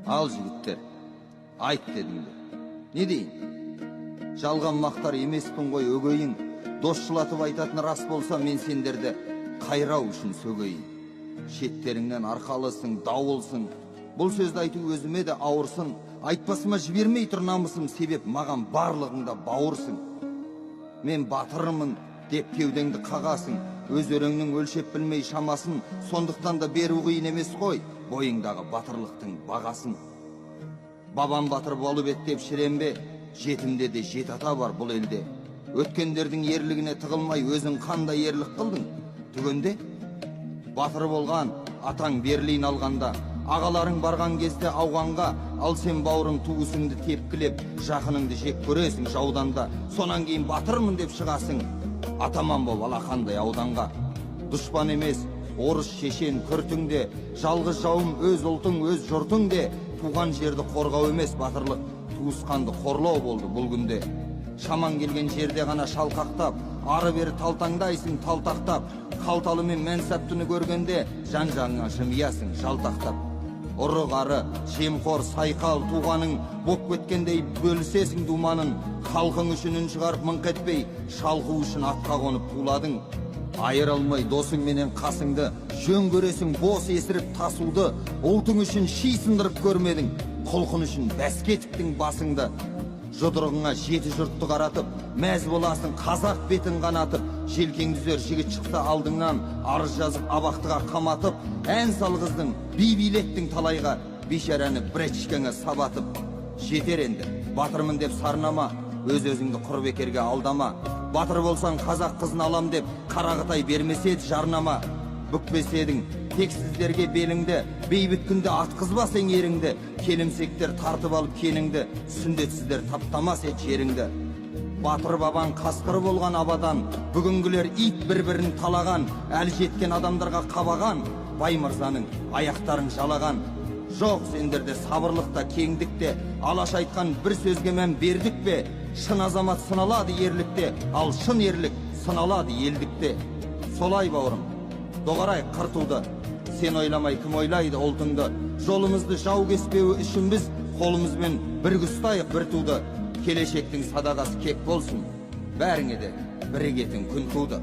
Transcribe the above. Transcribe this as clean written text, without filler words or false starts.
Al жігіттер, айт дедіңдер. Не дейін? Жалған мақтар емеспін ғой өгейін. Досшылатып айтатын рас болса, мен сендерді қайрау үшін сөгейін. Шеттеріңнен арқалысың, дауылсың. Бұл сөзді айту өзіме де ауырсың. Айтпасыма жібермей тұр намысым, себеп маған барлығыңда бауырсың. Мен батырмын деп кеудеңді қағасың. Өз өреңнің өлшеп білмей шамасын, сондықтан да беру қиын емес қой бойыңдағы батырлықтың бағасын. Бабам батыр болып еді деп шіренбе, жетімде де жет ата бар бұл елде. Өткендердің ерлігіне тығылмай өзің қандай ерлік қылдың? Түгенде батыр болған атаң Берлин алғанда, ағаларың барған кезде ауғанға, ал сен бауырың туысыңды тепкілеп, жақыныңды жек көресің жауданда. Сонан кейін батырмын деп шығасың, атаман боп алақандай ауданға. Дұшпан емес, орыс шешен күртіңде, жалғыз жауым өз ұлтың, өз жұртың де. Туған жерді қорғау емес батырлық, туысқанды қорлау болды бұл күнде. Шаман келген жерде ғана шалқақтап, ары бері талтаңдайсың талтақтап. Қалталы мен мәнсаптыны көргенде, жан-жағыңа жымиясың жалтақтап. Ұры қары, жемқор, сайқал туғаның, боп кеткендей бөлісесің думанын. Халқың үшін үн шығарып мыңқ етпей, шалқу үшін атқа қонып туладың. Айырылмай досың менен қасыңды, жөн көресің бос есіріп тасуды. Ұлтың үшін ши сындырып көрмедің, құлқын үшін бәске тіктің басыңды. Жұдырығыңа жеті жұртты қаратып, мәз боласың қазақ бетін қанатып. Желкеңді үзер жігіт шықса алдыңнан, арыз жазып абақтыға қаматып. Ән салғыздың, би билеттің талайға, бейшараны бречкеңе сабатып. Жетер енді, батырмын деп сарнама, өз-өзіңді құр бекерге алдама. Батыр болсаң қазақ қызын алам деп, қарағытай бермеседі жарнама. Бүкпеседің тексіздерге беліңді, бейбіт күнде атқызбасың еріңді. Келімсектер тартып алып кеніңді, сүндетсіздер таптамас ет жеріңді. Батыр бабан қасқыр болған абадан, бүгінгілер ит бір-бірін талаған. Әлі жеткен адамдарға қабаған, бай мырзаның аяқтарын жалаған. Жоқ сендерде сабырлықта, кеңдікте, алаш айтқан бір сөзге мән бердік пе? Шын азамат сыналады ерлікте, ал шын ерлік сыналады елдікте. Солай бауырым, доғарай қыртуды, сен ойламай кім ойлайды ұлтыңды. Жолымызды жау кеспеуі үшін біз қолымызбен бірге ұстайық бір туды. Келешектің садағасы кек болсын, бәріңе де бірігетін күн туды.